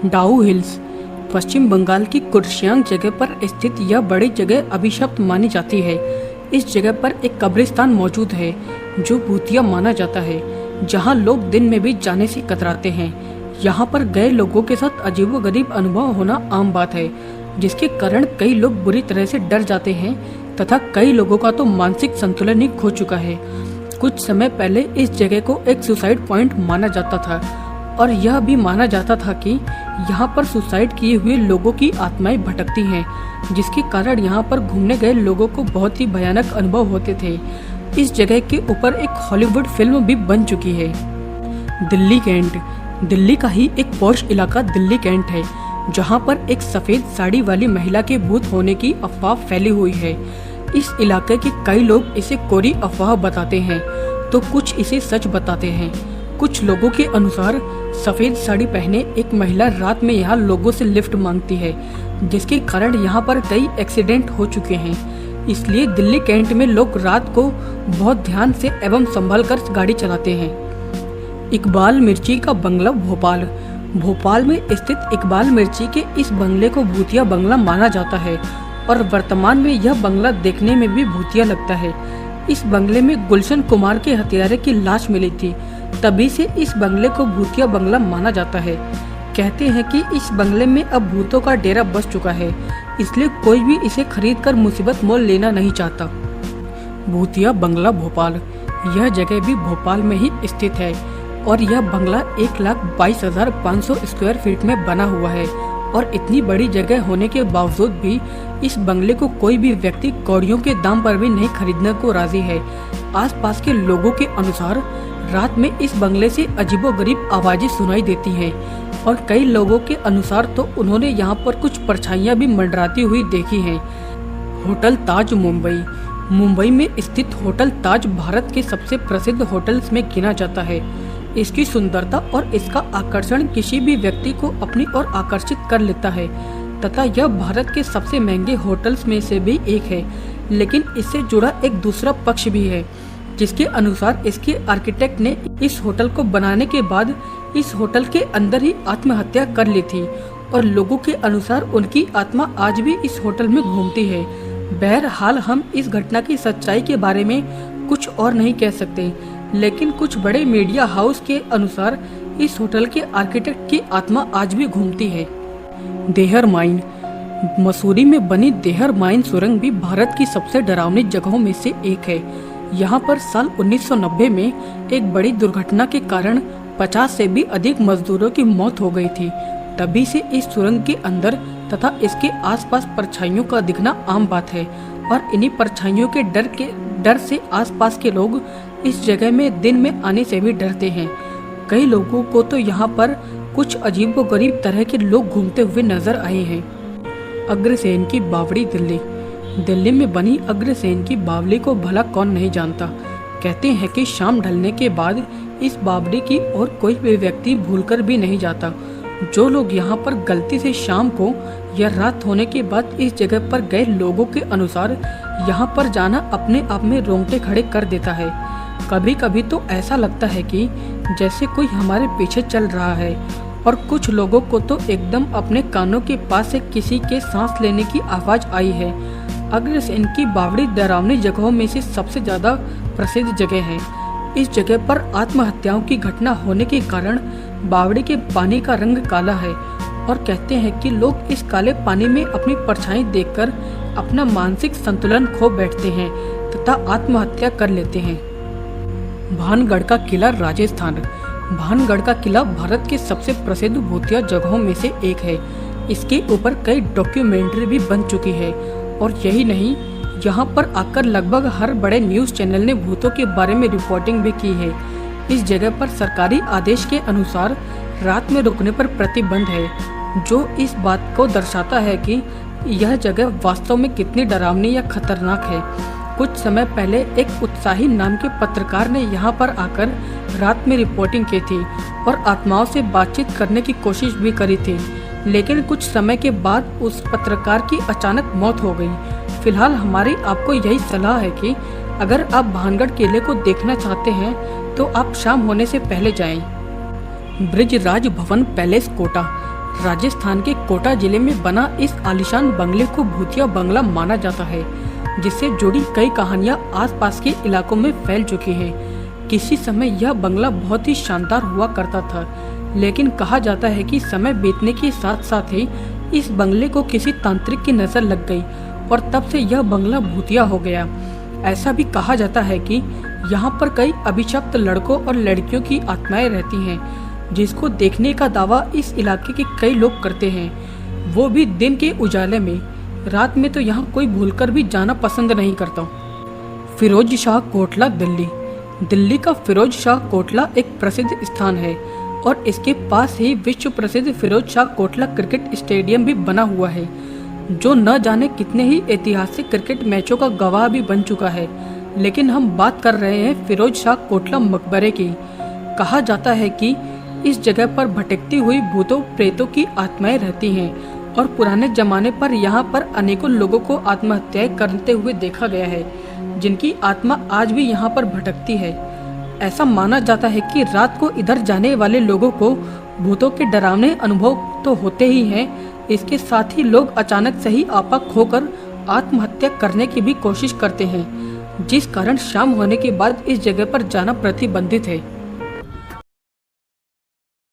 डाउ हिल्स पश्चिम बंगाल की कुर्शियांग जगह पर स्थित यह बड़ी जगह अभिशप्त मानी जाती है। इस जगह पर एक कब्रिस्तान मौजूद है जो भूतिया माना जाता है, जहां लोग दिन में भी जाने से कतराते हैं। यहां पर गए लोगों के साथ अजीबोगरीब अनुभव होना आम बात है, जिसके कारण कई लोग बुरी तरह से डर जाते हैं तथा कई लोगों का तो मानसिक संतुलन ही खो चुका है। कुछ समय पहले इस जगह को एक सुसाइड पॉइंट माना जाता था और यह भी माना जाता था कि यहाँ पर सुसाइड किए हुए लोगों की आत्माएं भटकती हैं, जिसके कारण यहाँ पर घूमने गए लोगों को बहुत ही भयानक अनुभव होते थे। इस जगह के ऊपर एक हॉलीवुड फिल्म भी बन चुकी है। दिल्ली कैंट दिल्ली का ही एक पॉश इलाका दिल्ली कैंट है, जहाँ पर एक सफेद साड़ी वाली महिला के भूत होने की अफवाह फैली हुई है। इस इलाके के कई लोग इसे कोरी अफवाह बताते हैं तो कुछ इसे सच बताते हैं। कुछ लोगों के अनुसार सफेद साड़ी पहने एक महिला रात में यहाँ लोगों से लिफ्ट मांगती है, जिसके कारण यहाँ पर कई एक्सीडेंट हो चुके हैं। इसलिए दिल्ली कैंट में लोग रात को बहुत ध्यान से एवं संभल कर गाड़ी चलाते हैं। इकबाल मिर्ची का बंगला भोपाल में स्थित इकबाल मिर्ची के इस बंगले को भूतिया बंगला माना जाता है और वर्तमान में यह बंगला देखने में भी भूतिया लगता है। इस बंगले में गुलशन कुमार के हत्यारे की लाश मिली थी, तभी से इस बंगले को भूतिया बंगला माना जाता है। कहते हैं कि इस बंगले में अब भूतों का डेरा बस चुका है, इसलिए कोई भी इसे खरीदकर मुसीबत मोल लेना नहीं चाहता। भूतिया बंगला भोपाल यह जगह भी भोपाल में ही स्थित है और यह बंगला 1,22,500 स्क्वायर फीट में बना हुआ है और इतनी बड़ी जगह होने के बावजूद भी इस बंगले को कोई भी व्यक्ति कौड़ियों के दाम पर भी नहीं खरीदने को राजी है। आसपास के लोगों के अनुसार रात में इस बंगले से अजीबोगरीब आवाजें सुनाई देती हैं और कई लोगों के अनुसार तो उन्होंने यहाँ पर कुछ परछाइयाँ भी मंडराती हुई देखी हैं। होटल ताज मुंबई में स्थित होटल ताज भारत के सबसे प्रसिद्ध होटल्स में गिना जाता है। इसकी सुंदरता और इसका आकर्षण किसी भी व्यक्ति को अपनी ओर आकर्षित कर लेता है तथा यह भारत के सबसे महंगे होटल्स में से भी एक है। लेकिन इससे जुड़ा एक दूसरा पक्ष भी है, जिसके अनुसार इसके आर्किटेक्ट ने इस होटल को बनाने के बाद इस होटल के अंदर ही आत्महत्या कर ली थी और लोगों के अनुसार उनकी आत्मा आज भी इस होटल में घूमती है। बहरहाल हम इस घटना की सच्चाई के बारे में कुछ और नहीं कह सकते, लेकिन कुछ बड़े मीडिया हाउस के अनुसार इस होटल के आर्किटेक्ट की आत्मा आज भी घूमती है। देहर माइन मसूरी में बनी देहर माइन सुरंग भी भारत की सबसे डरावनी जगहों में से एक है। यहाँ पर साल 1990 में एक बड़ी दुर्घटना के कारण 50 से भी अधिक मजदूरों की मौत हो गई थी। तभी से इस सुरंग के अंदर तथा इसके आसपास परछाइयों का दिखना आम बात है और इन्हीं परछाइयों के डर से आसपास के लोग इस जगह में दिन में आने से भी डरते हैं। कई लोगों को तो यहाँ पर कुछ अजीबोगरीब तरह के लोग घूमते हुए नजर आए हैं। अग्रसेन की बावड़ी दिल्ली में बनी अग्रसेन की बावली को भला कौन नहीं जानता। कहते हैं कि शाम ढलने के बाद इस बावड़ी की ओर कोई भी व्यक्ति भूलकर भी नहीं जाता। जो लोग यहाँ पर गलती से शाम को या रात होने के बाद इस जगह पर गए लोगों के अनुसार यहाँ पर जाना अपने आप में रोंगटे खड़े कर देता है। कभी कभी तो ऐसा लगता है कि जैसे कोई हमारे पीछे चल रहा है और कुछ लोगों को तो एकदम अपने कानों के पास से किसी के सांस लेने की आवाज आई है। अग्रसेन की बावड़ी डरावनी जगहों में से सबसे ज्यादा प्रसिद्ध जगह है। इस जगह पर आत्महत्याओं की घटना होने के कारण बावड़ी के पानी का रंग काला है और कहते हैं कि लोग इस काले पानी में अपनी परछाई देखकर अपना मानसिक संतुलन खो बैठते हैं तथा आत्महत्या कर लेते हैं। भानगढ़ का किला राजस्थान भानगढ़ का किला भारत के सबसे प्रसिद्ध भूतिया जगहों में से एक है। इसके ऊपर कई डॉक्यूमेंट्री भी बन चुकी है और यही नहीं, यहाँ पर आकर लगभग हर बड़े न्यूज चैनल ने भूतों के बारे में रिपोर्टिंग भी की है। इस जगह पर सरकारी आदेश के अनुसार रात में रुकने पर प्रतिबंध है, जो इस बात को दर्शाता है कि यह जगह वास्तव में कितनी डरावनी या खतरनाक है। कुछ समय पहले एक उत्साही नाम के पत्रकार ने यहाँ पर आकर रात में रिपोर्टिंग की थी और आत्माओं से बातचीत करने की कोशिश भी करी थी, लेकिन कुछ समय के बाद उस पत्रकार की अचानक मौत हो गई। फिलहाल हमारी आपको यही सलाह है कि अगर आप भानगढ़ किले को देखना चाहते हैं तो आप शाम होने से पहले जाएं। ब्रिजराज भवन पैलेस कोटा राजस्थान के कोटा जिले में बना इस आलीशान बंगले को भूतिया बंगला माना जाता है, जिससे जुड़ी कई कहानियां आसपास के इलाकों में फैल चुकी हैं। किसी समय यह बंगला बहुत ही शानदार हुआ करता था, लेकिन कहा जाता है कि समय बीतने के साथ साथ ही इस बंगले को किसी तांत्रिक की नजर लग गई और तब से यह बंगला भूतिया हो गया। ऐसा भी कहा जाता है कि यहाँ पर कई अभिशप्त लड़कों और लड़कियों की आत्माएं रहती हैं, जिसको देखने का दावा इस इलाके के कई लोग करते हैं, वो भी दिन के उजाले में। रात में तो यहाँ कोई भूलकर भी जाना पसंद नहीं करता। फिरोज शाह कोटला दिल्ली। दिल्ली का फिरोज शाह कोटला एक प्रसिद्ध स्थान है और इसके पास ही विश्व प्रसिद्ध फिरोज शाह कोटला क्रिकेट स्टेडियम भी बना हुआ है, जो न जाने कितने ही ऐतिहासिक क्रिकेट मैचों का गवाह भी बन चुका है। लेकिन हम बात कर रहे हैं फिरोज शाह कोटला मकबरे की। कहा जाता है कि इस जगह पर भटकती हुई भूतों प्रेतों की आत्माएं रहती हैं और पुराने जमाने पर यहाँ पर अनेकों लोगों को आत्महत्याएं करते हुए देखा गया है, जिनकी आत्मा आज भी यहाँ पर भटकती है। ऐसा माना जाता है कि रात को इधर जाने वाले लोगों को भूतों के डरावने अनुभव तो होते ही हैं, इसके साथ ही लोग अचानक से ही आपा खोकर आत्महत्या करने की भी कोशिश करते हैं, जिस कारण शाम होने के बाद इस जगह पर जाना प्रतिबंधित है।